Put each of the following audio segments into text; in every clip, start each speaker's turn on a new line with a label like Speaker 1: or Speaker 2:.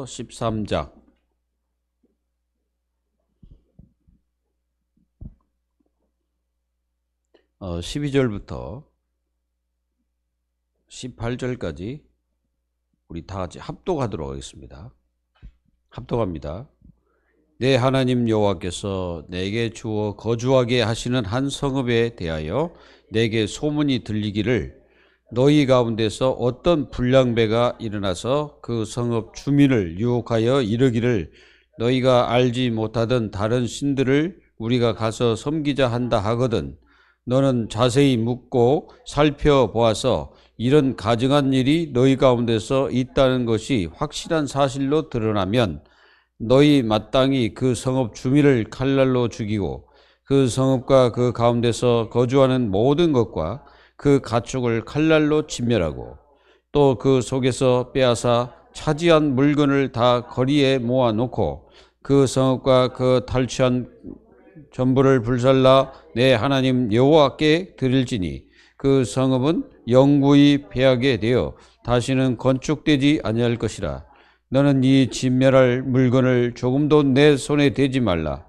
Speaker 1: 13장 12절부터 18절까지 우리 다 같이 합독하도록 하겠습니다. 합독합니다. 내 하나님 여호와께서 내게 주어 거주하게 하시는 한 성읍에 대하여 내게 소문이 들리기를 너희 가운데서 어떤 불량배가 일어나서 그 성읍 주민을 유혹하여 이르기를 너희가 알지 못하던 다른 신들을 우리가 가서 섬기자 한다 하거든 너는 자세히 묻고 살펴보아서 이런 가증한 일이 너희 가운데서 있다는 것이 확실한 사실로 드러나면 너희 마땅히 그 성읍 주민을 칼날로 죽이고 그 성읍과 그 가운데서 거주하는 모든 것과 그 가축을 칼날로 진멸하고 또 그 속에서 빼앗아 차지한 물건을 다 거리에 모아놓고 그 성읍과 그 탈취한 전부를 불살라 내 하나님 여호와께 드릴지니 그 성읍은 영구히 패하게 되어 다시는 건축되지 아니할 것이라. 너는 이 진멸할 물건을 조금도 내 손에 대지 말라.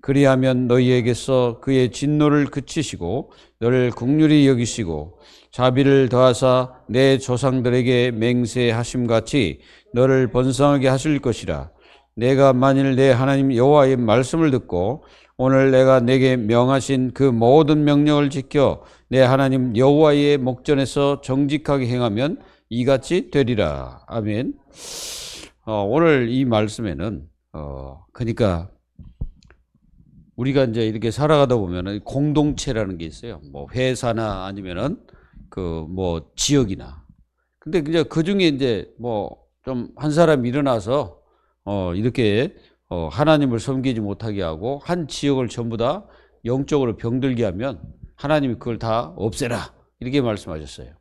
Speaker 1: 그리하면 너희에게서 그의 진노를 그치시고 너를 긍휼히 여기시고 자비를 더하사 내 조상들에게 맹세하심같이 너를 번성하게 하실 것이라. 내가 만일 내 하나님 여호와의 말씀을 듣고 오늘 내가 내게 명하신 그 모든 명령을 지켜 내 하나님 여호와의 목전에서 정직하게 행하면 이같이 되리라. 아멘. 오늘 이 말씀에는 그러니까 우리가 이제 이렇게 살아가다 보면은 공동체라는 게 있어요. 뭐 회사나 아니면은 그 뭐 지역이나. 근데 이제 그 중에 이제 뭐 좀 한 사람이 일어나서 이렇게 하나님을 섬기지 못하게 하고 한 지역을 전부 다 영적으로 병들게 하면 하나님이 그걸 다 없애라 이렇게 말씀하셨어요.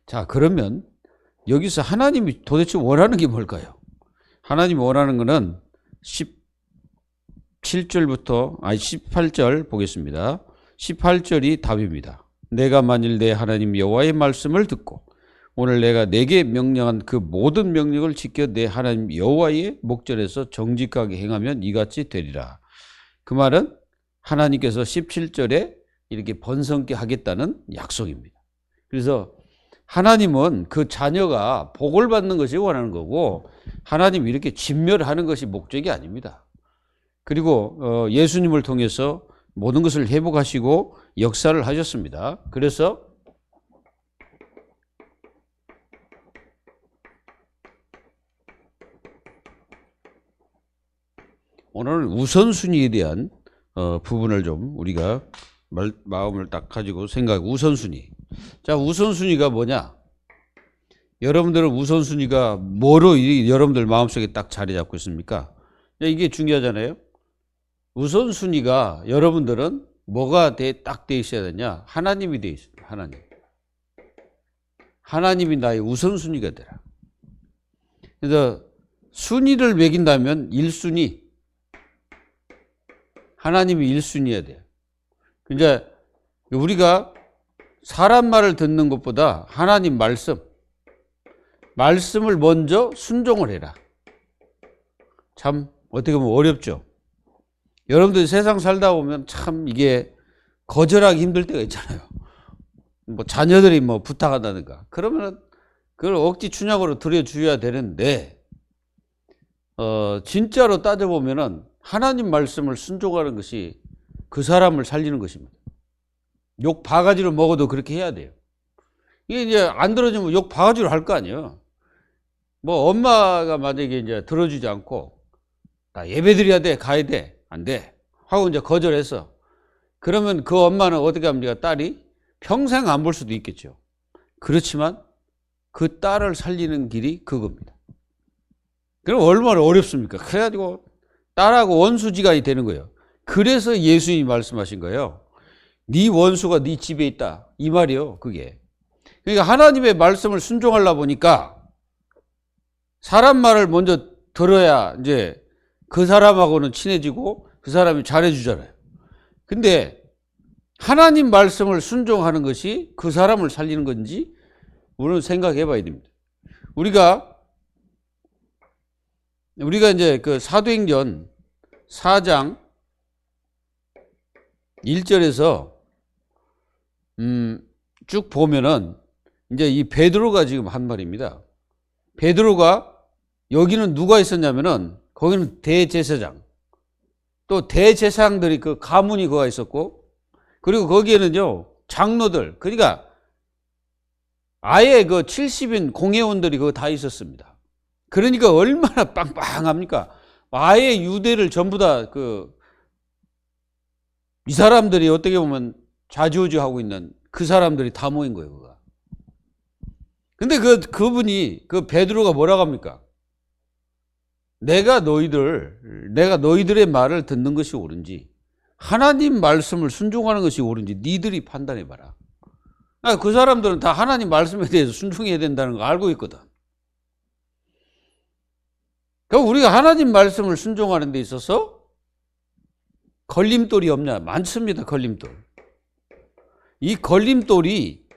Speaker 1: 자, 그러면 여기서 하나님이 도대체 원하는 게 뭘까요? 하나님이 원하는 거는 18절 보겠습니다. 18절이 답입니다. 내가 만일 내 하나님 여호와의 말씀을 듣고 오늘 내가 내게 명령한 그 모든 명령을 지켜 내 하나님 여호와의 목전에서 정직하게 행하면 이같이 되리라. 그 말은 하나님께서 17절에 이렇게 번성케 하겠다는 약속입니다. 그래서 하나님은 그 자녀가 복을 받는 것이 원하는 거고 하나님이 이렇게 진멸하는 것이 목적이 아닙니다. 그리고 예수님을 통해서 모든 것을 회복하시고 역사를 하셨습니다. 그래서 오늘은 우선순위에 대한 부분을 좀 우리가 마음을 딱 가지고 우선순위. 자, 우선순위가 뭐냐? 여러분들은 우선순위가 뭐로 여러분들 마음속에 딱 자리 잡고 있습니까? 이게 중요하잖아요. 우선순위가 여러분들은 뭐가 딱 돼 있어야 되냐? 하나님이 돼 있습니다. 하나님이 나의 우선순위가 되라. 그래서 순위를 매긴다면 1순위. 하나님이 1순위여야 돼요. 그러니까 우리가 사람 말을 듣는 것보다 하나님 말씀을 먼저 순종을 해라. 참 어떻게 보면 어렵죠. 여러분들 세상 살다 보면 참 이게 거절하기 힘들 때가 있잖아요. 뭐 자녀들이 뭐 부탁한다든가 그러면 그걸 억지 춘향으로 들여줘야 되는데 진짜로 따져보면은 하나님 말씀을 순종하는 것이 그 사람을 살리는 것입니다. 욕 바가지로 먹어도 그렇게 해야 돼요. 이게 이제 안 들어주면 욕 바가지로 할 거 아니에요. 뭐 엄마가 만약에 이제 들어주지 않고 나 예배 드려야 돼, 가야 돼, 안 돼 하고 이제 거절해서 그러면 그 엄마는 어떻게 합니까? 딸이 평생 안 볼 수도 있겠죠. 그렇지만 그 딸을 살리는 길이 그겁니다. 그럼 얼마나 어렵습니까? 그래가지고 딸하고 원수지간이 되는 거예요. 그래서 예수님이 말씀하신 거예요. 네 원수가 네 집에 있다. 이 말이요, 그게. 그러니까 하나님의 말씀을 순종하려고 보니까 사람 말을 먼저 들어야 이제 그 사람하고는 친해지고 그 사람이 잘해주잖아요. 근데 하나님 말씀을 순종하는 것이 그 사람을 살리는 건지 우리는 생각해 봐야 됩니다. 우리가 우리가 이제 그 사도행전 4장 1절에서 쭉 보면은 이제 이 베드로가 지금 한 말입니다. 베드로가 여기는 누가 있었냐면은 거기는 대제사장, 또 대제사장들이 그 가문이 거기 있었고, 그리고 거기에는요 장로들, 그러니까 아예 그 70인 공회원들이 그거 다 있었습니다. 그러니까 얼마나 빵빵합니까? 아예 유대를 전부 다 이 사람들이 어떻게 보면 좌지우지하고 있는 그 사람들이 다 모인 거예요, 그거. 근데 그분이 그 베드로가 뭐라고 합니까? 내가 너희들의 말을 듣는 것이 옳은지, 하나님 말씀을 순종하는 것이 옳은지 니들이 판단해봐라. 그 사람들은 다 하나님 말씀에 대해서 순종해야 된다는 거 알고 있거든. 그러니까 우리가 하나님 말씀을 순종하는 데 있어서 걸림돌이 없냐? 많습니다, 걸림돌. 이 걸림돌이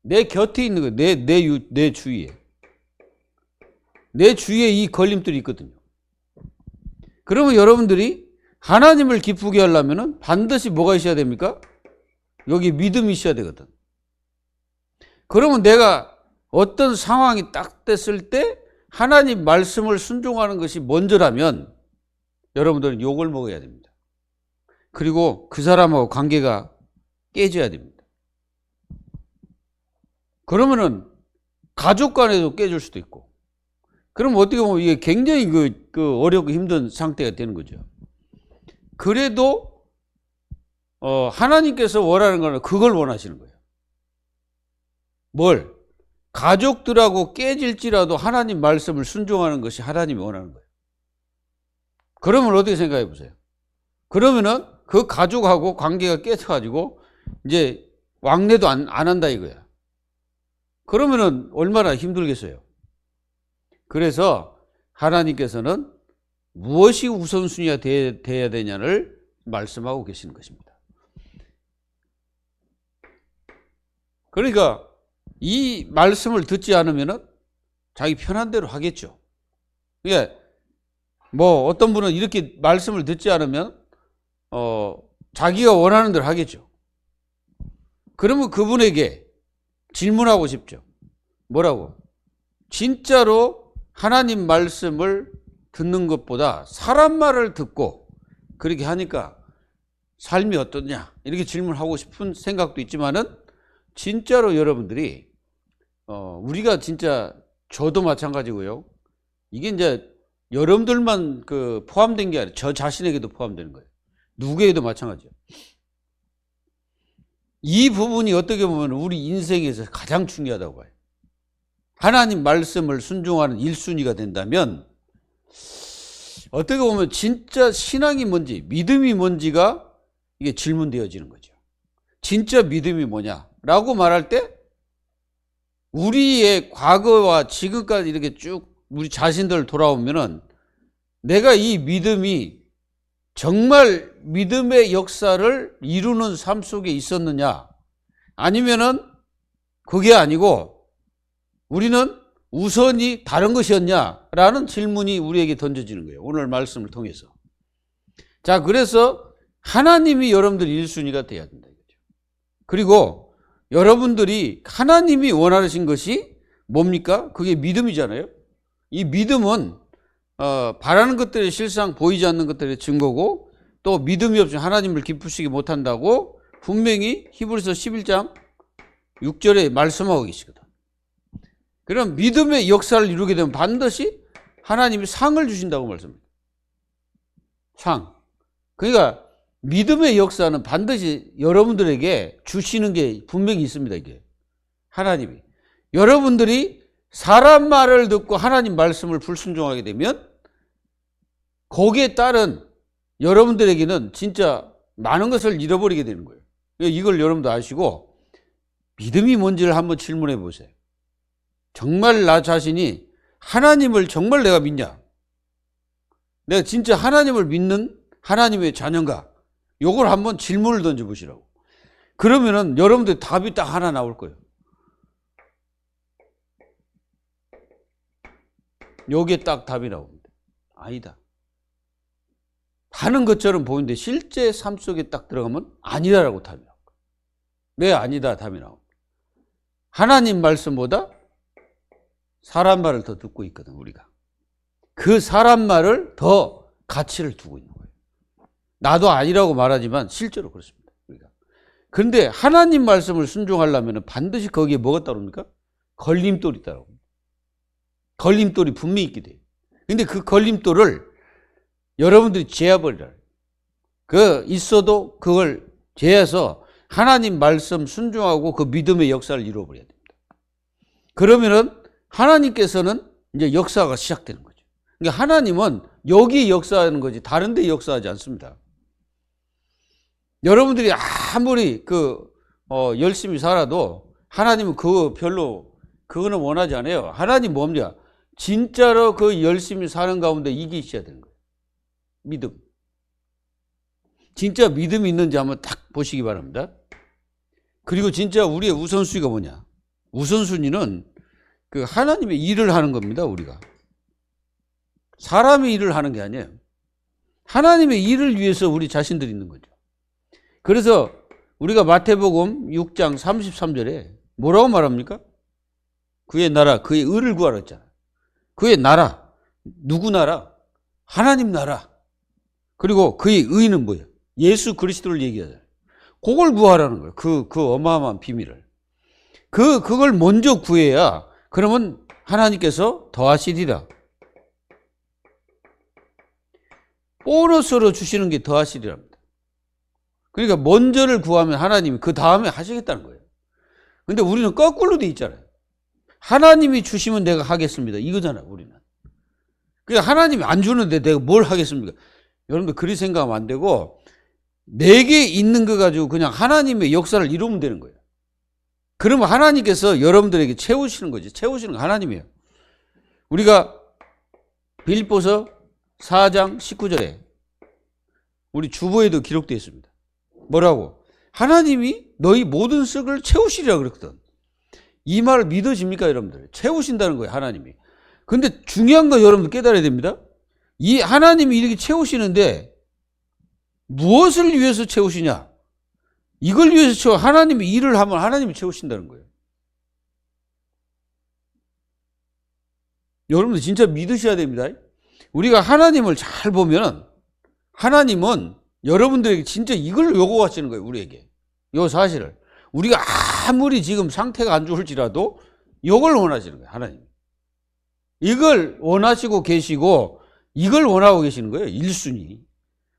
Speaker 1: 내 곁에 있는 거예요. 내 주위에. 내 주위에 이 걸림돌이 있거든요. 그러면 여러분들이 하나님을 기쁘게 하려면 반드시 뭐가 있어야 됩니까? 여기 믿음이 있어야 되거든. 그러면 내가 어떤 상황이 딱 됐을 때 하나님 말씀을 순종하는 것이 먼저라면 여러분들은 욕을 먹어야 됩니다. 그리고 그 사람하고 관계가 깨져야 됩니다. 그러면은 가족 간에도 깨질 수도 있고, 그럼 어떻게 보면 이게 굉장히 어렵고 힘든 상태가 되는 거죠. 그래도 하나님께서 원하는 거는 그걸 원하시는 거예요. 뭘? 가족들하고 깨질지라도 하나님 말씀을 순종하는 것이 하나님이 원하는 거예요. 그러면 어떻게 생각해 보세요? 그러면은 그 가족하고 관계가 깨져가지고 이제 왕래도 안 한다 이거야. 그러면은 얼마나 힘들겠어요. 그래서 하나님께서는 무엇이 우선순위가 돼야 되냐를 말씀하고 계시는 것입니다. 그러니까 이 말씀을 듣지 않으면은 자기 편한 대로 하겠죠. 그러니까 뭐 어떤 분은 이렇게 말씀을 듣지 않으면 자기가 원하는 대로 하겠죠. 그러면 그분에게 질문하고 싶죠. 뭐라고? 진짜로 하나님 말씀을 듣는 것보다 사람 말을 듣고 그렇게 하니까 삶이 어떠냐 이렇게 질문하고 싶은 생각도 있지만은 진짜로 여러분들이 우리가 진짜 저도 마찬가지고요. 이게 이제 여러분들만 포함된 게 아니라 저 자신에게도 포함되는 거예요. 누구에게도 마찬가지예요. 이 부분이 어떻게 보면 우리 인생에서 가장 중요하다고 봐요. 하나님 말씀을 순종하는 1순위가 된다면 어떻게 보면 진짜 신앙이 뭔지, 믿음이 뭔지가 이게 질문되어지는 거죠. 진짜 믿음이 뭐냐라고 말할 때 우리의 과거와 지금까지 이렇게 쭉 우리 자신들 돌아오면은 내가 이 믿음이 정말 믿음의 역사를 이루는 삶 속에 있었느냐, 아니면은 그게 아니고 우리는 우선이 다른 것이었냐라는 질문이 우리에게 던져지는 거예요. 오늘 말씀을 통해서. 자, 그래서 하나님이 여러분들 1순위가 돼야 된다 이거죠. 그리고 여러분들이 하나님이 원하신 것이 뭡니까? 그게 믿음이잖아요. 이 믿음은 바라는 것들의 실상, 보이지 않는 것들의 증거고, 또 믿음이 없으면 하나님을 기쁘시게 못한다고 분명히 히브리서 11장 6절에 말씀하고 계시거든. 그럼 믿음의 역사를 이루게 되면 반드시 하나님이 상을 주신다고 말씀합니다. 상. 그러니까 믿음의 역사는 반드시 여러분들에게 주시는 게 분명히 있습니다. 이게 하나님이. 여러분들이 사람 말을 듣고 하나님 말씀을 불순종하게 되면 거기에 따른 여러분들에게는 진짜 많은 것을 잃어버리게 되는 거예요. 이걸 여러분도 아시고 믿음이 뭔지를 한번 질문해 보세요. 정말 나 자신이 하나님을 정말 내가 믿냐? 내가 진짜 하나님을 믿는 하나님의 자녀인가? 요걸 한번 질문을 던져보시라고. 그러면은 여러분들 답이 딱 하나 나올 거예요. 여기에 딱 답이 나옵니다. 아니다. 하는 것처럼 보이는데 실제 삶 속에 딱 들어가면 아니다라고 답이 나옵니다. 왜 아니다 답이 나옵니다. 하나님 말씀보다 사람 말을 더 듣고 있거든, 우리가. 그 사람 말을 더 가치를 두고 있는 거예요. 나도 아니라고 말하지만 실제로 그렇습니다, 우리가. 그런데 하나님 말씀을 순종하려면 반드시 거기에 뭐가 따릅니까? 걸림돌이 따라옵니다. 걸림돌이 분명히 있게 돼요. 근데 그 걸림돌을 여러분들이 제어버리라. 있어도 그걸 제해서 하나님 말씀 순종하고 그 믿음의 역사를 이루어버려야 됩니다. 그러면은 하나님께서는 이제 역사가 시작되는 거죠. 그러니까 하나님은 여기 역사하는 거지 다른 데 역사하지 않습니다. 여러분들이 아무리 열심히 살아도 하나님은 그거는 원하지 않아요. 하나님 뭡니까? 진짜로 그 열심히 사는 가운데 이게 있어야 되는 거예요. 믿음. 진짜 믿음이 있는지 한번 딱 보시기 바랍니다. 그리고 진짜 우리의 우선순위가 뭐냐? 우선순위는 그 하나님의 일을 하는 겁니다, 우리가. 사람의 일을 하는 게 아니에요. 하나님의 일을 위해서 우리 자신들이 있는 거죠. 그래서 우리가 마태복음 6장 33절에 뭐라고 말합니까? 그의 나라, 그의 의를 구하라 했잖아요. 그의 나라, 누구 나라? 하나님 나라. 그리고 그의 의는 뭐예요? 예수 그리스도를 얘기하잖아요. 그걸 구하라는 거예요. 그 어마어마한 비밀을. 그걸 먼저 구해야 그러면 하나님께서 더하시리라. 보너스로 주시는 게 더하시리랍니다. 그러니까 먼저를 구하면 하나님이 그 다음에 하시겠다는 거예요. 근데 우리는 거꾸로 돼 있잖아요. 하나님이 주시면 내가 하겠습니다. 이거잖아요, 우리는. 그러니까 하나님이 안 주는데 내가 뭘 하겠습니까? 여러분들 그리 생각하면 안 되고 내게 있는 거 가지고 그냥 하나님의 역사를 이루면 되는 거예요. 그러면 하나님께서 여러분들에게 채우시는 거지. 채우시는 거 하나님이에요. 우리가 빌립보서 4장 19절에 우리 주보에도 기록되어 있습니다. 뭐라고? 하나님이 너희 모든 썩을 채우시리라 그랬거든. 이 말 믿어집니까, 여러분들? 채우신다는 거예요, 하나님이. 근데 중요한 거 여러분들 깨달아야 됩니다. 이 하나님이 이렇게 채우시는데 무엇을 위해서 채우시냐? 이걸 위해서 채워. 하나님이 일을 하면 하나님이 채우신다는 거예요. 여러분들 진짜 믿으셔야 됩니다. 우리가 하나님을 잘 보면 하나님은 여러분들에게 진짜 이걸 요구하시는 거예요, 우리에게. 요 사실을. 우리가 아무리 지금 상태가 안 좋을지라도 이걸 원하시는 거예요, 하나님. 이걸 원하시고 계시고 이걸 원하고 계시는 거예요, 1순위.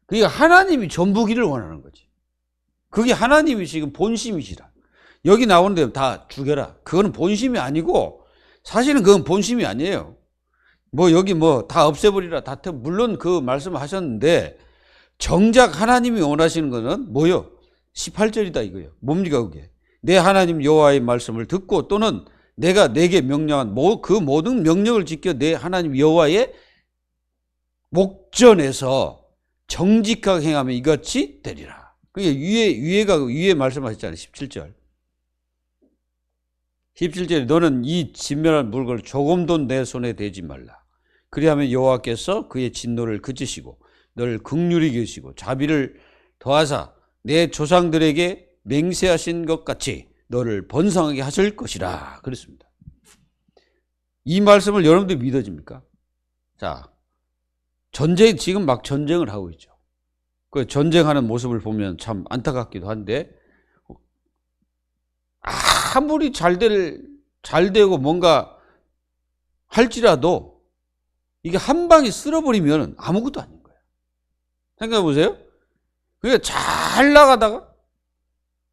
Speaker 1: 그러니까 하나님이 전부기를 원하는 거지. 그게 하나님이 지금 본심이시라. 여기 나오는 데 다 죽여라. 그거는 본심이 아니고 사실은 그건 본심이 아니에요. 여기 다 없애버리라. 물론 그 말씀을 하셨는데 정작 하나님이 원하시는 거는 뭐요? 18절이다 이거예요. 뭡니까 그게? 내 하나님 여호와의 말씀을 듣고 또는 내가 내게 명령한 그 모든 명령을 지켜 내 하나님 여호와의 목전에서 정직하게 행하면 이같이 되리라. 그게 위에 말씀하셨잖아요. 17절. 17절에 너는 이 진멸한 물건을 조금도 내 손에 대지 말라. 그리하면 여호와께서 그의 진노를 그치시고 너를 긍휼히 여기시고 자비를 더하사 내 조상들에게 맹세하신 것 같이 너를 번성하게 하실 것이라 그랬습니다. 이 말씀을 여러분들이 믿어집니까? 자, 지금 막 전쟁을 하고 있죠. 그 전쟁하는 모습을 보면 참 안타깝기도 한데 아무리 잘 되고 뭔가 할지라도 이게 한 방에 쓸어버리면 아무것도 아닌 거예요. 생각해 보세요. 그러니까 잘 나가다가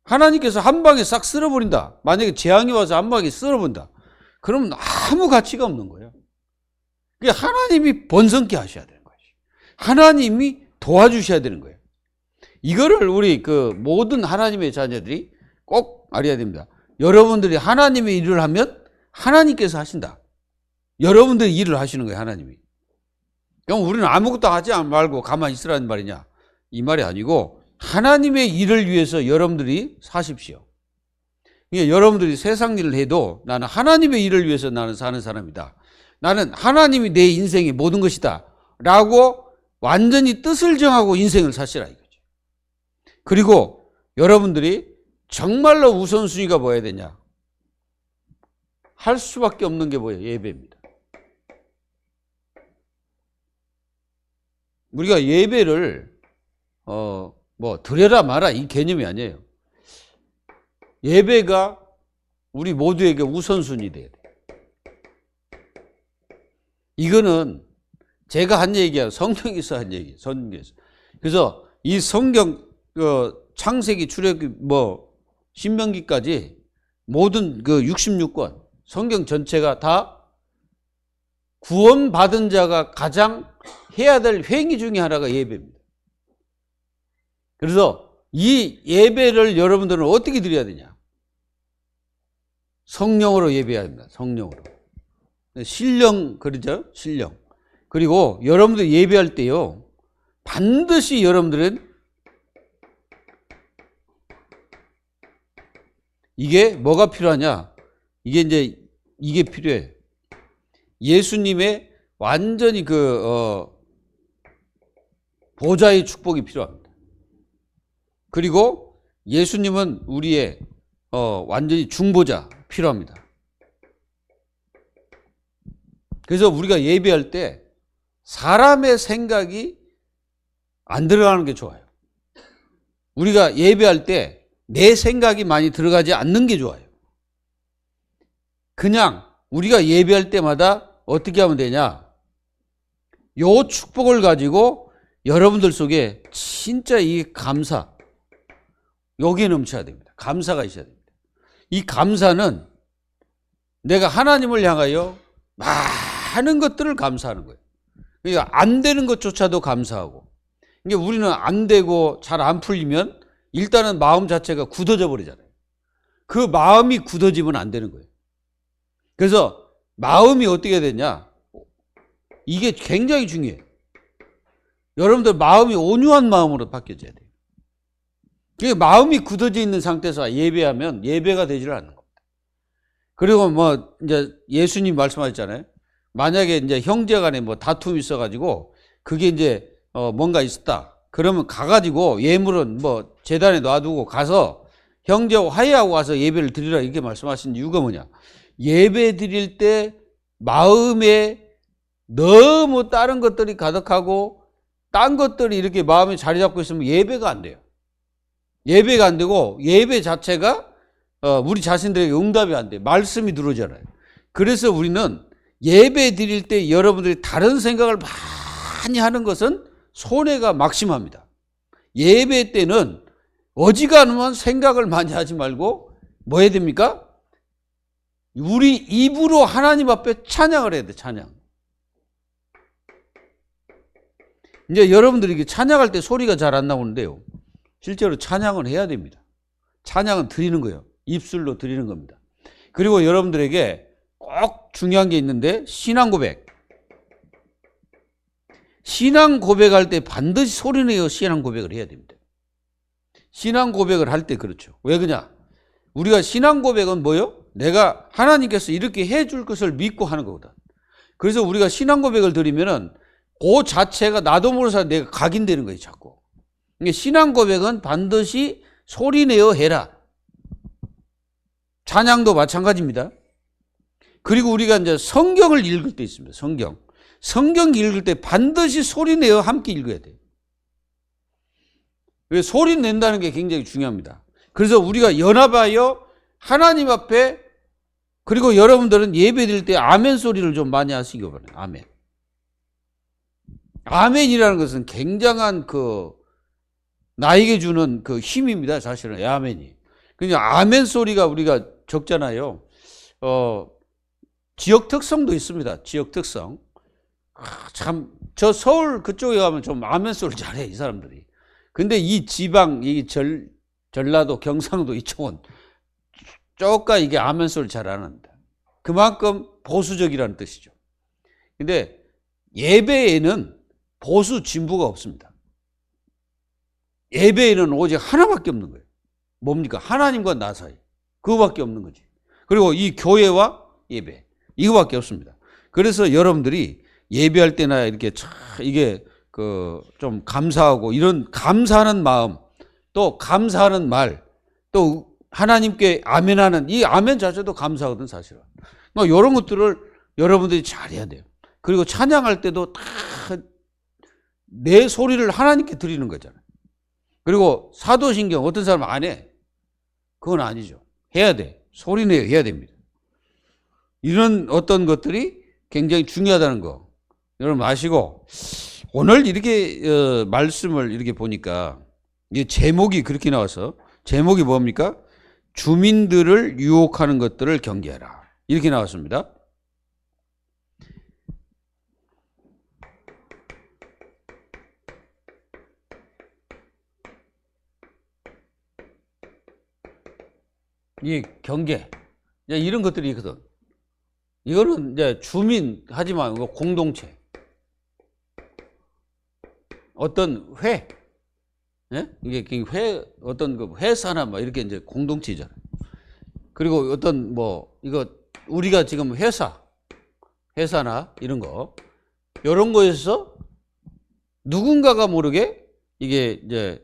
Speaker 1: 하나님께서 한 방에 싹 쓸어버린다. 만약에 재앙이 와서 한 방에 쓸어버린다. 그러면 아무 가치가 없는 거예요. 그러니까 하나님이 번성케 하셔야 되는 거예요. 하나님이 도와주셔야 되는 거예요. 이거를 우리 모든 하나님의 자녀들이 꼭 알아야 됩니다. 여러분들이 하나님의 일을 하면 하나님께서 하신다. 여러분들이 일을 하시는 거예요, 하나님이. 그럼 우리는 아무것도 하지 말고 가만히 있으라는 말이냐? 이 말이 아니고 하나님의 일을 위해서 여러분들이 사십시오. 그러니까 여러분들이 세상 일을 해도 나는 하나님의 일을 위해서 나는 사는 사람이다. 나는 하나님이 내 인생의 모든 것이다 라고 완전히 뜻을 정하고 인생을 사시라 이거죠. 그리고 여러분들이 정말로 우선순위가 뭐야 되냐? 할 수밖에 없는 게 뭐예요? 예배입니다. 우리가 예배를 드려라 마라 이 개념이 아니에요. 예배가 우리 모두에게 우선순위 돼야 돼요. 이거는 제가 한 얘기야. 성경에서 한 얘기. 성경에서. 그래서 이 성경 창세기, 출애굽기, 신명기까지 모든 그 66권 성경 전체가 다 구원받은 자가 가장 해야 될 행위 중에 하나가 예배입니다. 그래서 이 예배를 여러분들은 어떻게 드려야 되냐? 성령으로 예배해야 합니다. 성령으로. 신령, 그러죠? 신령. 그리고 여러분들 예배할 때요, 반드시 여러분들은 이게 뭐가 필요하냐? 이게 필요해. 예수님의 완전히 보좌의 축복이 필요합니다. 그리고 예수님은 우리의 완전히 중보자 필요합니다. 그래서 우리가 예배할 때 사람의 생각이 안 들어가는 게 좋아요. 우리가 예배할 때 내 생각이 많이 들어가지 않는 게 좋아요. 그냥 우리가 예배할 때마다 어떻게 하면 되냐? 요 축복을 가지고 여러분들 속에 진짜 이 감사, 여기에 넘쳐야 됩니다. 감사가 있어야 됩니다. 이 감사는 내가 하나님을 향하여 많은 것들을 감사하는 거예요. 그러니까 안 되는 것조차도 감사하고. 그러니까 우리는 안 되고 잘 안 풀리면 일단은 마음 자체가 굳어져 버리잖아요. 그 마음이 굳어지면 안 되는 거예요. 그래서 마음이 어떻게 되냐? 이게 굉장히 중요해요. 여러분들 마음이 온유한 마음으로 바뀌어져야 돼요. 그러니까 마음이 굳어져 있는 상태에서 예배하면 예배가 되지를 않는 겁니다. 그리고 이제 예수님 말씀하셨잖아요. 만약에 이제 형제 간에 다툼이 있어가지고 그게 이제 뭔가 있었다. 그러면 가가지고 예물은 제단에 놔두고 가서 형제와 화해하고 가서 예배를 드리라 이렇게 말씀하신 이유가 뭐냐? 예배 드릴 때 마음에 너무 다른 것들이 가득하고 딴 것들이 이렇게 마음에 자리 잡고 있으면 예배가 안 돼요. 예배가 안 되고 예배 자체가 우리 자신들에게 응답이 안 돼요. 말씀이 들어오잖아요. 그래서 우리는 예배 드릴 때 여러분들이 다른 생각을 많이 하는 것은 손해가 막심합니다. 예배 때는 어지간하면 생각을 많이 하지 말고 뭐 해야 됩니까? 우리 입으로 하나님 앞에 찬양을 해야 돼. 찬양. 이제 여러분들이 찬양할 때 소리가 잘 안 나오는데요. 실제로 찬양은 해야 됩니다. 찬양은 드리는 거예요. 입술로 드리는 겁니다. 그리고 여러분들에게 꼭 중요한 게 있는데 신앙 고백. 신앙 고백할 때 반드시 소리내어 신앙 고백을 해야 됩니다. 신앙 고백을 할 때 그렇죠. 왜 그러냐? 우리가 신앙 고백은 뭐요? 내가 하나님께서 이렇게 해줄 것을 믿고 하는 거거든. 그래서 우리가 신앙 고백을 드리면은 그 자체가 나도 모르서 내가 각인되는 거예요, 자꾸. 그러니까 신앙 고백은 반드시 소리내어 해라. 찬양도 마찬가지입니다. 그리고 우리가 이제 성경을 읽을 때 있습니다. 성경 읽을 때 반드시 소리내어 함께 읽어야 돼요. 소리 낸다는 게 굉장히 중요합니다. 그래서 우리가 연합하여 하나님 앞에, 그리고 여러분들은 예배 드릴 때 아멘 소리를 좀 많이 하시기 바랍니다. 아멘. 아멘이라는 것은 굉장한 나에게 주는 힘입니다. 사실은 아멘이. 그러니까 아멘 소리가 우리가 적잖아요. 지역 특성도 있습니다. 지역 특성. 참, 저 서울 그쪽에 가면 좀 아멘 소리를 잘해, 이 사람들이. 근데 이 지방, 이 전라도, 경상도 이쪽은 쪼까 이게 아멘 소리를 잘 안 합니다. 그만큼 보수적이라는 뜻이죠. 근데 예배에는 보수 진보가 없습니다. 예배에는 오직 하나밖에 없는 거예요. 뭡니까? 하나님과 나 사이. 그거밖에 없는 거지. 그리고 이 교회와 예배. 이거밖에 없습니다. 그래서 여러분들이 예배할 때나 이렇게 이게 좀 감사하고 이런 감사하는 마음, 또 감사하는 말, 또 하나님께 아멘하는 이 아멘 자체도 감사하거든 사실은. 뭐 이런 것들을 여러분들이 잘해야 돼요. 그리고 찬양할 때도 다 내 소리를 하나님께 드리는 거잖아요. 그리고 사도신경 어떤 사람은 안 해. 그건 아니죠. 해야 돼. 소리내어 해야 됩니다. 이런 어떤 것들이 굉장히 중요하다는 거 여러분 아시고, 오늘 이렇게 말씀을 이렇게 보니까 이 제목이 그렇게 나와서, 제목이 뭡니까? 주민들을 유혹하는 것들을 경계하라, 이렇게 나왔습니다. 이 경계, 이런 것들이 있거든. 이거는 이제 주민 하지만 공동체, 어떤 회, 예? 이게 어떤 그 회사나 뭐 이렇게 이제 공동체잖아요. 그리고 어떤 이거 우리가 지금 회사나 이런 거, 이런 거에서 누군가가 모르게 이게 이제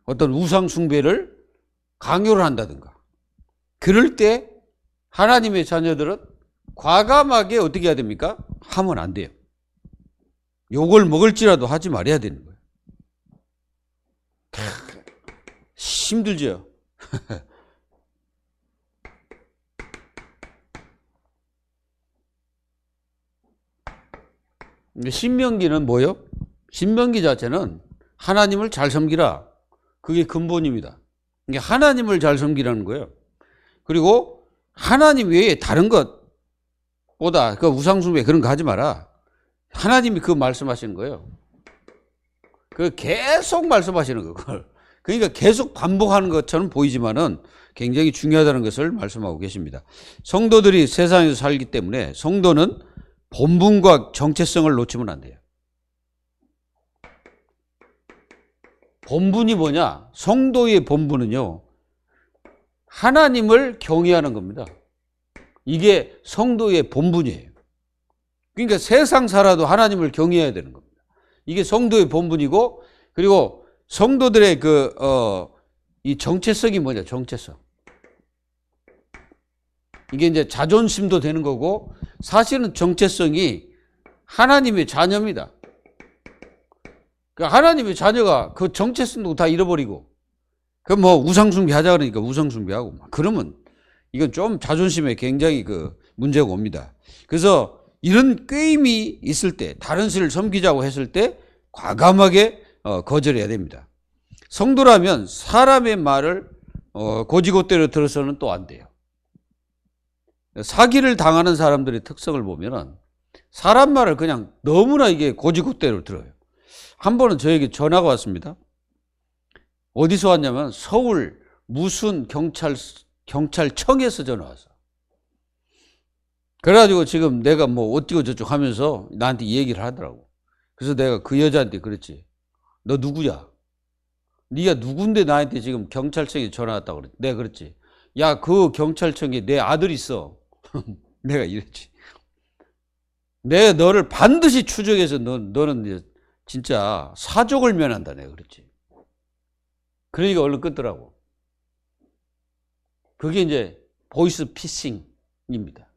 Speaker 1: 어떤 우상 숭배를 강요를 한다든가, 그럴 때 하나님의 자녀들은 과감하게 어떻게 해야 됩니까? 하면 안 돼요. 욕을 먹을지라도 하지 말아야 되는 거예요. 힘들죠? 신명기는 뭐예요? 신명기 자체는 하나님을 잘 섬기라, 그게 근본입니다. 이게 하나님을 잘 섬기라는 거예요. 그리고 하나님 외에 다른 것보다 그 우상숭배 그런 거 하지 마라, 하나님이 그 말씀하시는 거예요. 그 계속 말씀하시는 거, 그걸. 그러니까 계속 반복하는 것처럼 보이지만은 굉장히 중요하다는 것을 말씀하고 계십니다. 성도들이 세상에서 살기 때문에 성도는 본분과 정체성을 놓치면 안 돼요. 본분이 뭐냐? 성도의 본분은요, 하나님을 경외하는 겁니다. 이게 성도의 본분이에요. 그러니까 세상 살아도 하나님을 경외해야 되는 겁니다. 이게 성도의 본분이고, 그리고 성도들의 이 정체성이 뭐냐? 정체성. 이게 이제 자존심도 되는 거고, 사실은 정체성이 하나님의 자녀입니다. 하나님의 자녀가 그 정체성도 다 잃어버리고, 우상숭배 하자 그러니까 우상숭배하고, 그러면 이건 좀 자존심에 굉장히 문제가 옵니다. 그래서 이런 꾀임이 있을 때, 다른 신을 섬기자고 했을 때 과감하게 거절해야 됩니다. 성도라면 사람의 말을 고지고대로 들어서는 또 안 돼요. 사기를 당하는 사람들의 특성을 보면은 사람 말을 그냥 너무나 이게 고지고대로 들어요. 한 번은 저에게 전화가 왔습니다. 어디서 왔냐면 서울 무슨 경찰청에서 전화 왔어. 그래가지고 지금 내가 어쩌고 저쩌고 하면서 나한테 이 얘기를 하더라고. 그래서 내가 그 여자한테 그랬지. 너 누구야? 네가 누군데 나한테 지금 경찰청에 전화 왔다고 그랬지. 내가 그랬지. 야, 그 경찰청에 내 아들 있어. 내가 이랬지. 내가 너를 반드시 추적해서 너는 이제 진짜 사족을 면한다, 내가 그랬지. 그러니까 얼른 끊더라고. 그게 이제 보이스 피싱입니다.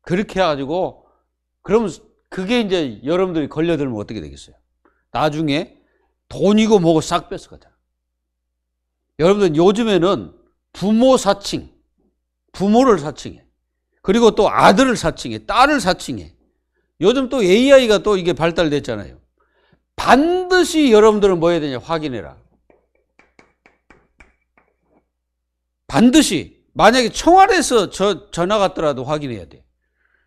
Speaker 1: 그렇게 해가지고, 그러면 그게 이제 여러분들이 걸려들면 어떻게 되겠어요? 나중에 돈이고 뭐고 싹 뺏어가잖아. 여러분들 요즘에는 부모 사칭, 부모를 사칭해. 그리고 또 아들을 사칭해, 딸을 사칭해. 요즘 또 AI가 또 이게 발달됐잖아요. 반드시 여러분들은 뭐 해야 되냐? 확인해라. 반드시. 만약에 청와대에서 전화 갔더라도 확인해야 돼.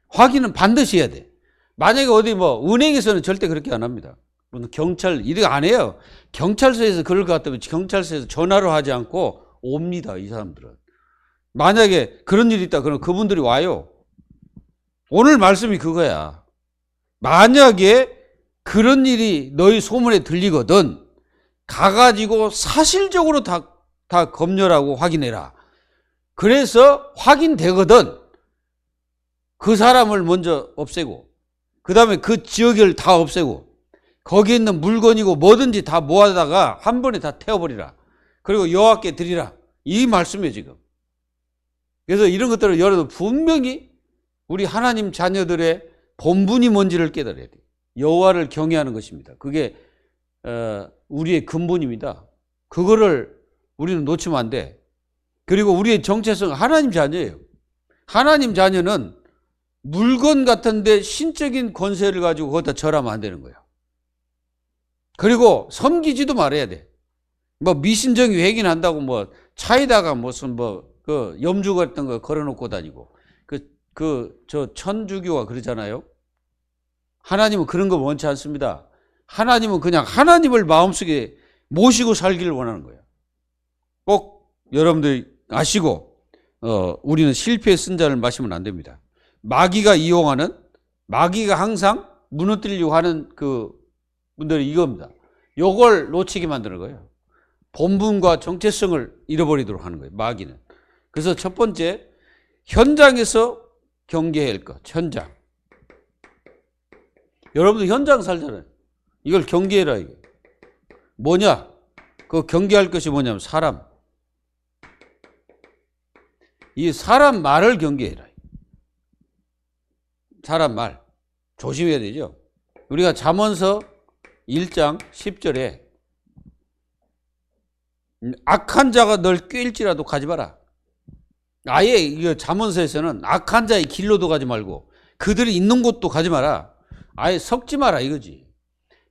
Speaker 1: 확인은 반드시 해야 돼. 만약에 어디 은행에서는 절대 그렇게 안 합니다. 경찰, 이렇게 안 해요. 경찰서에서 그럴 것 같다면 경찰서에서 전화로 하지 않고 옵니다, 이 사람들은. 만약에 그런 일이 있다 그러면 그분들이 와요. 오늘 말씀이 그거야. 만약에 그런 일이 너희 소문에 들리거든, 가가지고 사실적으로 다 검열하고 확인해라. 그래서 확인되거든, 그 사람을 먼저 없애고 그 다음에 그 지역을 다 없애고 거기 있는 물건이고 뭐든지 다 모아다가 한 번에 다 태워버리라. 그리고 여호와께 드리라. 이 말씀이에요 지금. 그래서 이런 것들을 여러분 분명히 우리 하나님 자녀들의 본분이 뭔지를 깨달아야 돼요. 여호와를 경외하는 것입니다. 그게 우리의 근본입니다. 그거를 우리는 놓치면 안 돼. 그리고 우리의 정체성은 하나님 자녀예요. 하나님 자녀는 물건 같은데 신적인 권세를 가지고 거기다 절하면 안 되는 거예요. 그리고 섬기지도 말아야 돼. 뭐 미신정이 회gin한다고 뭐 차에다가 무슨 그 염주 같은 거 걸어놓고 다니고 저 천주교가 그러잖아요. 하나님은 그런 거 원치 않습니다. 하나님은 그냥 하나님을 마음속에 모시고 살기를 원하는 거예요. 꼭 여러분들이 아시고 우리는 실패의 쓴잔을 마시면 안 됩니다. 마귀가 항상 무너뜨리려고 하는 그 분들이 이겁니다. 요걸 놓치게 만드는 거예요. 본분과 정체성을 잃어버리도록 하는 거예요. 마귀는. 그래서 첫 번째, 현장에서 경계해야 할 것. 현장. 여러분들 현장 살잖아요. 이걸 경계해라 이거. 뭐냐? 그 경계할 것이 뭐냐면 사람. 이 사람 말을 경계해라. 사람 말. 조심해야 되죠. 우리가 잠언서 1장 10절에 악한 자가 널 꾀일지라도 가지 마라. 아예 이거 잠언서에서는 악한 자의 길로도 가지 말고 그들이 있는 곳도 가지 마라. 아예 섞지 마라 이거지.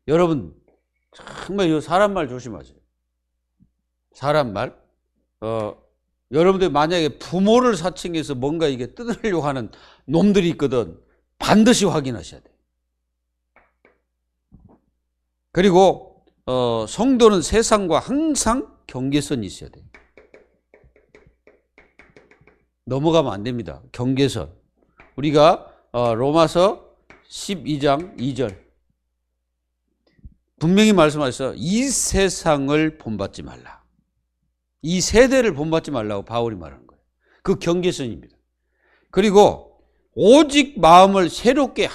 Speaker 1: 여러분 정말 이 사람 말 조심하세요. 사람 말. 여러분들 만약에 부모를 사칭해서 뭔가 이게 뜯으려고 하는 놈들이 있거든. 반드시 확인하셔야 돼요. 그리고 성도는 세상과 항상 경계선이 있어야 돼요. 넘어가면 안 됩니다. 경계선. 우리가 로마서 12장 2절 분명히 말씀하셨어요. 이 세상을 본받지 말라. 이 세대를 본받지 말라고 바울이 말하는 거예요. 그 경계선입니다. 그리고 오직 마음을 새롭게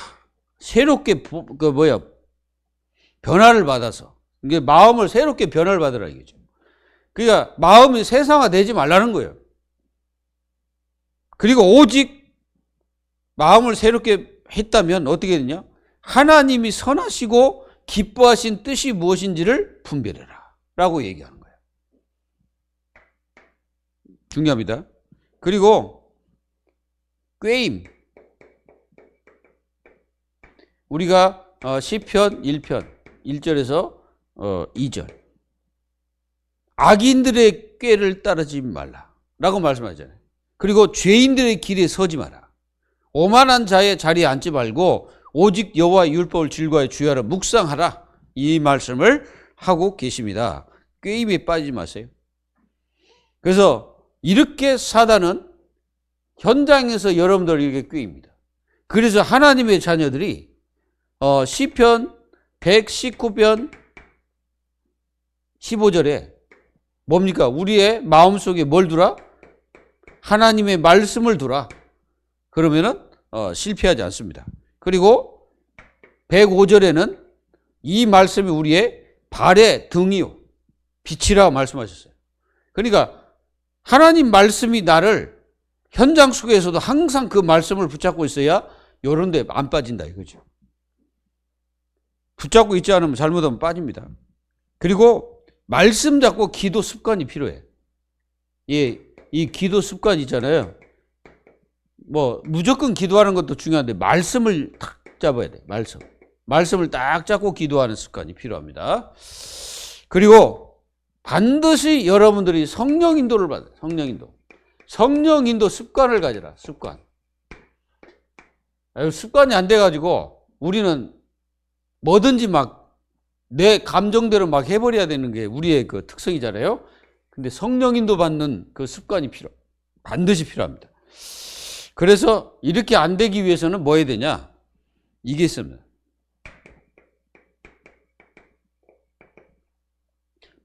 Speaker 1: 변화를 받아서 이게 마음을 새롭게 변화를 받으라 이거죠. 그러니까 마음이 세상화되지 말라는 거예요. 그리고 오직 마음을 새롭게 했다면 어떻게 되냐? 하나님이 선하시고 기뻐하신 뜻이 무엇인지를 분별해라 라고 얘기하는 거예요. 중요합니다. 그리고 꾀임. 우리가 시편 1편 1절에서 2절 악인들의 꾀를 따르지 말라 라고 말씀하잖아요. 그리고 죄인들의 길에 서지 마라. 오만한 자의 자리에 앉지 말고 오직 여호와의 율법을 즐거워하여 주야로 묵상하라. 이 말씀을 하고 계십니다. 꾀임에 빠지지 마세요. 그래서 이렇게 사단은 현장에서 여러분들 이렇게 꾀입니다. 그래서 하나님의 자녀들이 시편 119편 15절에 뭡니까? 우리의 마음속에 뭘 두라? 하나님의 말씀을 두라. 그러면은 실패하지 않습니다. 그리고 105절에는 이 말씀이 우리의 발의 등이요 빛이라 말씀하셨어요. 그러니까 하나님 말씀이 나를 현장 속에서도 항상 그 말씀을 붙잡고 있어야 이런 데 안 빠진다 이거죠. 붙잡고 있지 않으면 잘못하면 빠집니다. 그리고 말씀 잡고 기도 습관이 필요해. 이 기도 습관 있잖아요. 뭐 무조건 기도하는 것도 중요한데 말씀을 딱 잡아야 돼. 말씀을 딱 잡고 기도하는 습관이 필요합니다. 그리고 반드시 여러분들이 성령 인도를 받아요. 성령 인도 습관을 가져라. 습관이 안 돼가지고 우리는 뭐든지 막 내 감정대로 막 해버려야 되는 게 우리의 그 특성이잖아요. 근데 성령 인도 받는 그 습관이 반드시 필요합니다. 그래서 이렇게 안 되기 위해서는 뭐 해야 되냐? 이게 있습니다.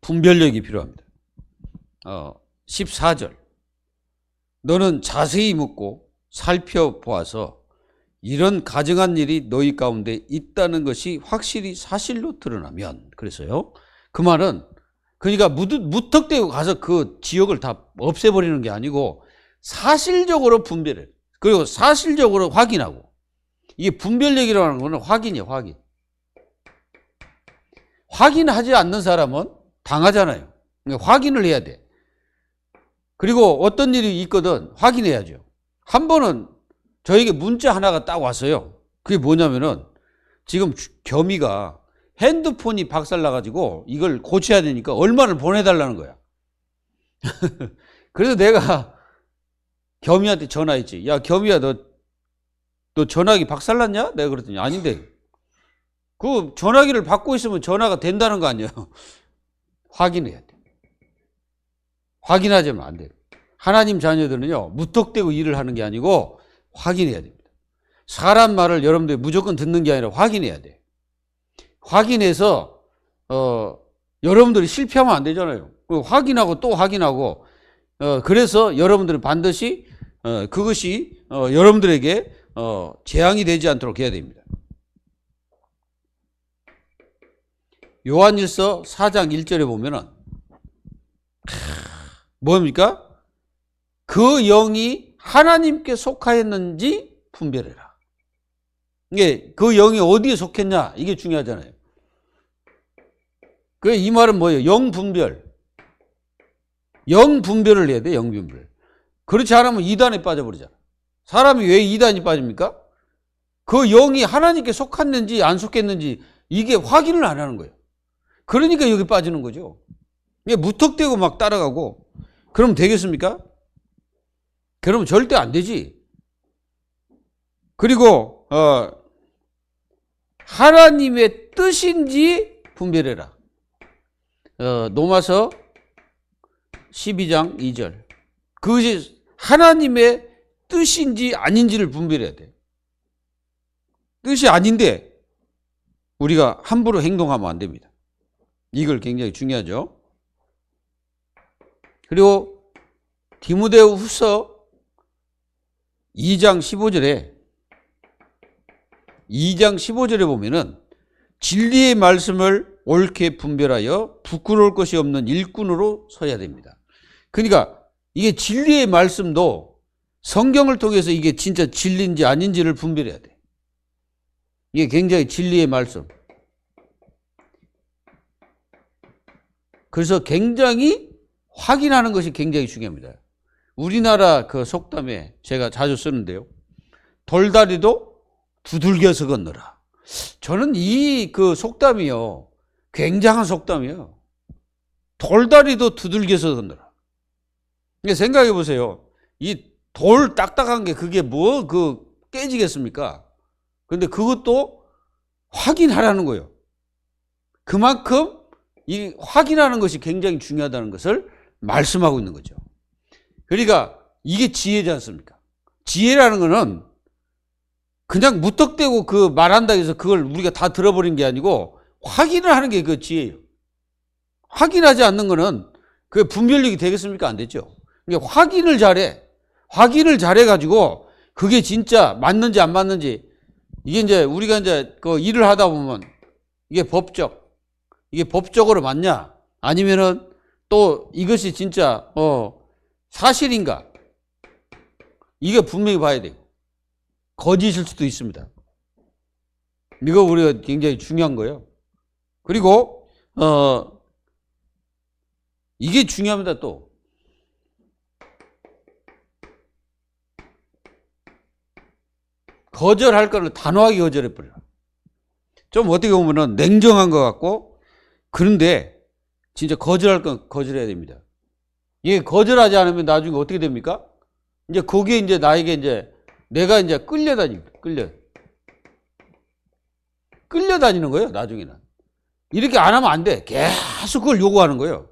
Speaker 1: 분별력이 필요합니다. 14절. 너는 자세히 묻고 살펴보아서 이런 가증한 일이 너희 가운데 있다는 것이 확실히 사실로 드러나면, 그래서요. 그 말은 그러니까 무턱대고 가서 그 지역을 다 없애버리는 게 아니고 사실적으로 분별해. 그리고 사실적으로 확인하고. 이게 분별력이라는 거는 확인이에요, 확인. 확인하지 않는 사람은 당하잖아요. 그러니까 확인을 해야 돼. 그리고 어떤 일이 있거든 확인해야죠. 한 번은 저에게 문자 하나가 딱 왔어요. 그게 뭐냐면은 지금 겸이가 핸드폰이 박살나가지고 이걸 고쳐야 되니까 얼마를 보내달라는 거야. 그래서 내가 겸이한테 전화했지. 야, 겸이야, 너 전화기 박살났냐? 내가 그랬더니 아닌데. 그 전화기를 받고 있으면 전화가 된다는 거 아니에요. 확인해야 돼. 확인하자면 안 돼요. 하나님 자녀들은요, 무턱대고 일을 하는 게 아니고 확인해야 됩니다. 사람 말을 여러분들이 무조건 듣는 게 아니라 확인해야 돼. 확인해서 여러분들이 실패하면 안 되잖아요. 확인하고 또 확인하고 그래서 여러분들은 반드시 그것이 여러분들에게 재앙이 되지 않도록 해야 됩니다. 요한일서 4장 1절에 보면은 뭡니까? 그 영이 하나님께 속하였는지 분별해라. 이게 그 영이 어디에 속했냐 이게 중요하잖아요. 그 이 말은 뭐예요? 영분별. 영분별을 해야 돼. 영분별. 그렇지 않으면 이단에 빠져버리잖아. 사람이 왜 이단이 빠집니까? 그 영이 하나님께 속했는지 안 속했는지 이게 확인을 안 하는 거예요. 그러니까 여기 빠지는 거죠. 이게 무턱대고 막 따라가고 그럼 되겠습니까? 그러면 절대 안 되지. 그리고 하나님의 뜻인지 분별해라. 로마서 12장 2절. 그것이 하나님의 뜻인지 아닌지를 분별해야 돼. 뜻이 아닌데 우리가 함부로 행동하면 안 됩니다. 이걸 굉장히 중요하죠. 그리고 디모데후 후서 2장 15절에 보면은 진리의 말씀을 옳게 분별하여 부끄러울 것이 없는 일꾼으로 서야 됩니다. 그러니까 이게 진리의 말씀도 성경을 통해서 이게 진짜 진리인지 아닌지를 분별해야 돼. 이게 굉장히 진리의 말씀. 그래서 굉장히 확인하는 것이 굉장히 중요합니다. 우리나라 그 속담에 제가 자주 쓰는데요. 돌다리도 두들겨서 건너라. 저는 이 그 속담이요. 굉장한 속담이에요. 돌다리도 두들겨서 건너라. 생각해 보세요. 이 돌 딱딱한 게 그게 뭐 깨지겠습니까? 근데 그것도 확인하라는 거예요. 그만큼 이 확인하는 것이 굉장히 중요하다는 것을 말씀하고 있는 거죠. 그러니까 이게 지혜지 않습니까? 지혜라는 거는 그냥 무턱대고 그 말한다 해서 그걸 우리가 다 들어버린 게 아니고 확인을 하는 게 그 지혜예요. 확인하지 않는 거는 그 분별력이 되겠습니까? 안 되죠. 그러니까 확인을 잘해. 확인을 잘해가지고 그게 진짜 맞는지 안 맞는지 이게 이제 우리가 이제 그 일을 하다 보면 이게 법적으로 맞냐? 아니면은 또 이것이 진짜 사실인가? 이게 분명히 봐야 돼요. 거짓일 수도 있습니다. 이거 우리가 굉장히 중요한 거예요. 그리고 이게 중요합니다. 또 거절할 거는 단호하게 거절해 버려. 좀 어떻게 보면은 냉정한 것 같고 그런데 진짜 거절할 건 거절해야 됩니다. 이게 거절하지 않으면 나중에 어떻게 됩니까? 이제 거기에 이제 나에게 이제 내가 이제 끌려다닙니다. 끌려다니는 거예요. 나중에는 이렇게 안 하면 안 돼. 계속 그걸 요구하는 거예요.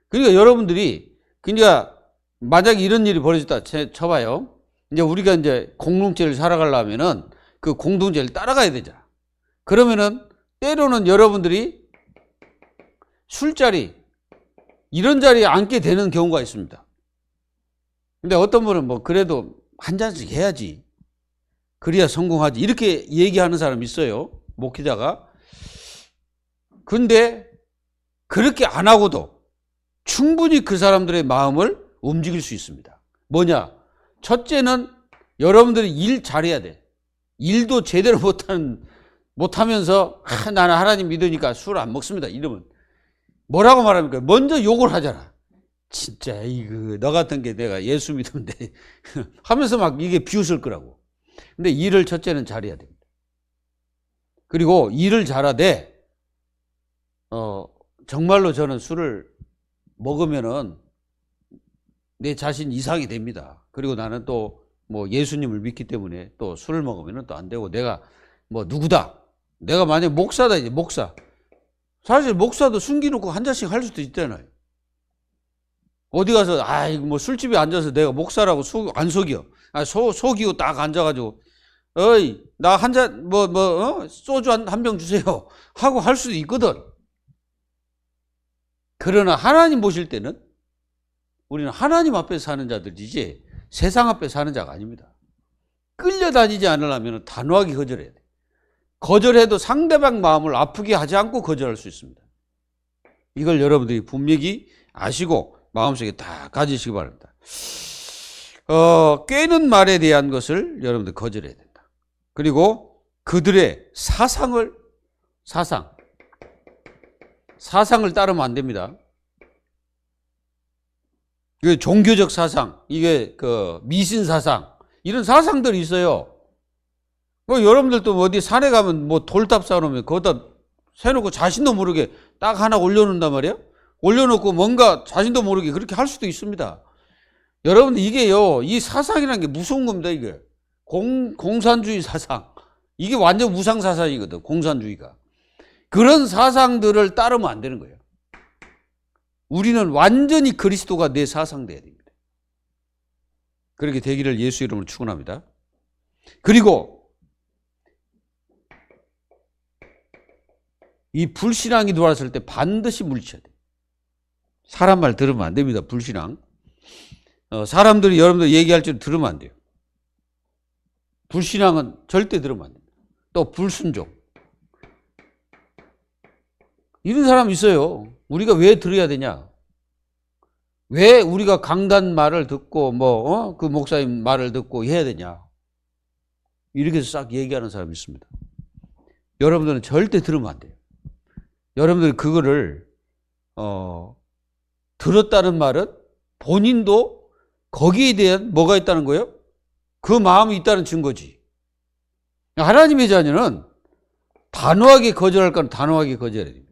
Speaker 1: 그러니까 여러분들이 그러니까 만약에 이런 일이 벌어졌다 쳐봐요. 이제 우리가 이제 공동체를 살아가려면은 그 공동체를 따라가야 되잖아. 그러면은 때로는 여러분들이 술자리 이런 자리에 앉게 되는 경우가 있습니다. 근데 어떤 분은 뭐 그래도 한 잔씩 해야지. 그래야 성공하지. 이렇게 얘기하는 사람이 있어요. 목회자가. 근데 그렇게 안 하고도 충분히 그 사람들의 마음을 움직일 수 있습니다. 뭐냐? 첫째는 여러분들이 일 잘해야 돼. 일도 제대로 못하면서 나는 하나님 믿으니까 술 안 먹습니다. 이러면 뭐라고 말합니까? 먼저 욕을 하잖아. 진짜 이거 너 같은 게 내가 예수 믿으면 돼 하면서 막 이게 비웃을 거라고. 근데 일을 첫째는 잘해야 됩니다. 그리고 일을 잘하되 정말로 저는 술을 먹으면은 내 자신 이상이 됩니다. 그리고 나는 또 뭐 예수님을 믿기 때문에 또 술을 먹으면은 또 안 되고 내가 뭐 누구다. 내가 만약 목사다 이제 목사. 사실 목사도 숨기놓고 한 잔씩 할 수도 있잖아요. 어디 가서 이거 뭐 술집에 앉아서 내가 목사라고 안 속여. 속이고 딱 앉아가지고 어이 나 한 잔 소주 한 병 주세요 하고 할 수도 있거든. 그러나 하나님 보실 때는 우리는 하나님 앞에 사는 자들이지 세상 앞에 사는 자가 아닙니다. 끌려다니지 않으려면 단호하게 거절해야 돼. 거절해도 상대방 마음을 아프게 하지 않고 거절할 수 있습니다. 이걸 여러분들이 분명히 아시고 마음속에 다 가지시기 바랍니다. 꿰는 말에 대한 것을 여러분들 거절해야 된다. 그리고 그들의 사상을 따르면 안 됩니다. 이게 종교적 사상, 이게 미신 사상, 이런 사상들이 있어요. 여러분들도 어디 산에 가면 뭐 돌탑 쌓아놓으면 거기다 세놓고 자신도 모르게 딱 하나 올려놓는단 말이에요. 올려놓고 뭔가 자신도 모르게 그렇게 할 수도 있습니다. 여러분들 이게요, 이 사상이라는 게 무서운 겁니다. 이게 공산주의 사상, 이게 완전 우상 사상이거든. 공산주의가. 그런 사상들을 따르면 안 되는 거예요. 우리는 완전히 그리스도가 내 사상 돼야 됩니다. 그렇게 되기를 예수 이름으로 축원합니다. 그리고 이 불신앙이 들어왔을 때 반드시 물리쳐야 돼요. 사람 말 들으면 안 됩니다. 불신앙. 사람들이 여러분들 얘기할 줄 들으면 안 돼요. 불신앙은 절대 들으면 안 됩니다. 또 불순종. 이런 사람 있어요. 우리가 왜 들어야 되냐? 왜 우리가 강단 말을 듣고 그 목사님 말을 듣고 해야 되냐? 이렇게 해서 싹 얘기하는 사람이 있습니다. 여러분들은 절대 들으면 안 돼요. 여러분들이 그거를 들었다는 말은 본인도 거기에 대한 뭐가 있다는 거예요? 그 마음이 있다는 증거지. 하나님의 자녀는 단호하게 거절할 건 단호하게 거절해야 됩니다.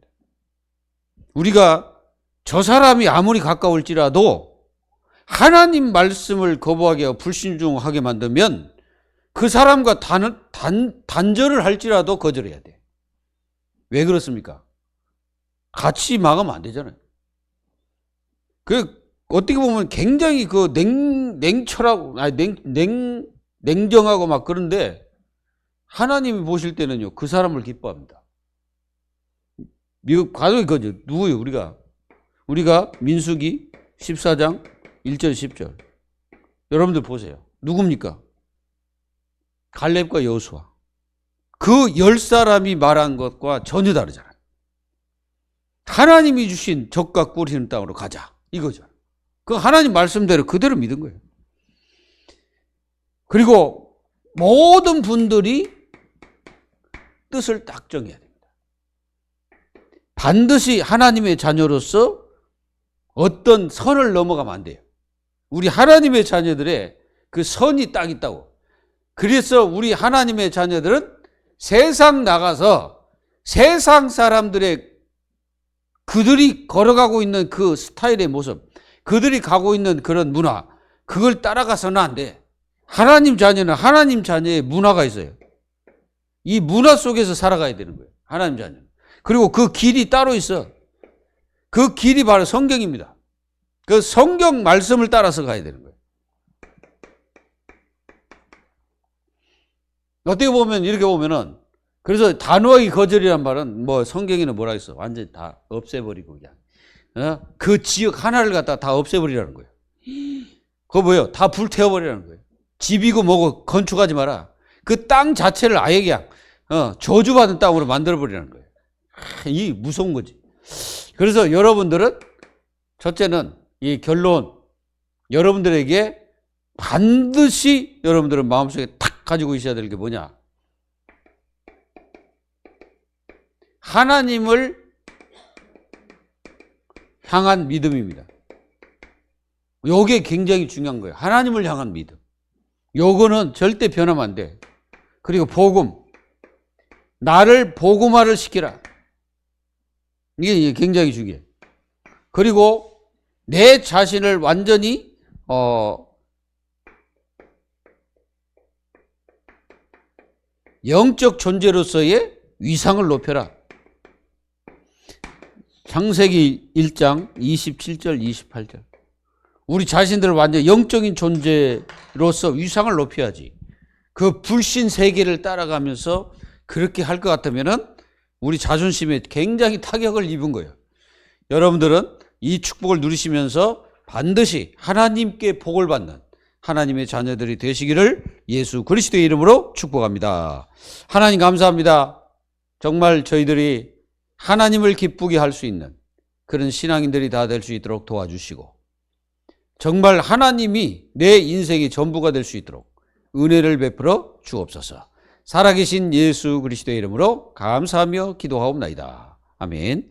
Speaker 1: 우리가 저 사람이 아무리 가까울지라도 하나님 말씀을 거부하게 하고 불신중하게 만들면 그 사람과 단절을 할지라도 거절해야 돼. 왜 그렇습니까? 같이 막으면 안 되잖아요. 어떻게 보면 굉장히 냉철하고, 냉정하고 막 그런데 하나님이 보실 때는요, 그 사람을 기뻐합니다. 미국 가족이 그죠. 누구요? 우리가 민수기 14장 1절 10절. 여러분들 보세요. 누굽니까? 갈렙과 여호수아. 그 10사람이 말한 것과 전혀 다르잖아요. 하나님이 주신 적과 꿀 있는 땅으로 가자. 이거죠. 그 하나님 말씀대로 그대로 믿은 거예요. 그리고 모든 분들이 뜻을 딱 정해야 됩니다. 반드시 하나님의 자녀로서 어떤 선을 넘어가면 안 돼요. 우리 하나님의 자녀들의 그 선이 딱 있다고. 그래서 우리 하나님의 자녀들은 세상 나가서 세상 사람들의 그들이 걸어가고 있는 그 스타일의 모습, 그들이 가고 있는 그런 문화, 그걸 따라가서는 안 돼. 하나님 자녀는 하나님 자녀의 문화가 있어요. 이 문화 속에서 살아가야 되는 거예요. 하나님 자녀는. 그리고 그 길이 따로 있어. 그 길이 바로 성경입니다. 그 성경 말씀을 따라서 가야 되는 거예요. 어떻게 보면 이렇게 보면은 그래서 단호하게 거절이란 말은 뭐 성경에는 뭐라 했어? 완전히 다 없애버리고 그냥 그 지역 하나를 갖다 다 없애버리라는 거예요. 그거 뭐예요? 다 불태워버리라는 거예요. 집이고 뭐고 건축하지 마라. 그 땅 자체를 아예 그냥 저주받은 땅으로 만들어버리는 거예요. 이 무서운 거지. 그래서 여러분들은 첫째는 이 결론, 여러분들에게 반드시 여러분들은 마음속에 탁 가지고 있어야 될 게 뭐냐? 하나님을 향한 믿음입니다. 요게 굉장히 중요한 거예요. 하나님을 향한 믿음. 요거는 절대 변하면 안 돼. 그리고 복음. 나를 복음화를 시키라. 이게 굉장히 중요해. 그리고 내 자신을 완전히 영적 존재로서의 위상을 높여라. 창세기 1장 27절 28절. 우리 자신들을 완전 영적인 존재로서 위상을 높여야지. 그 불신 세계를 따라가면서 그렇게 할 것 같으면은 우리 자존심에 굉장히 타격을 입은 거예요. 여러분들은 이 축복을 누리시면서 반드시 하나님께 복을 받는 하나님의 자녀들이 되시기를 예수 그리스도의 이름으로 축복합니다. 하나님 감사합니다. 정말 저희들이 하나님을 기쁘게 할 수 있는 그런 신앙인들이 다 될 수 있도록 도와주시고, 정말 하나님이 내 인생의 전부가 될 수 있도록 은혜를 베풀어 주옵소서. 살아계신 예수 그리스도의 이름으로 감사하며 기도하옵나이다. 아멘.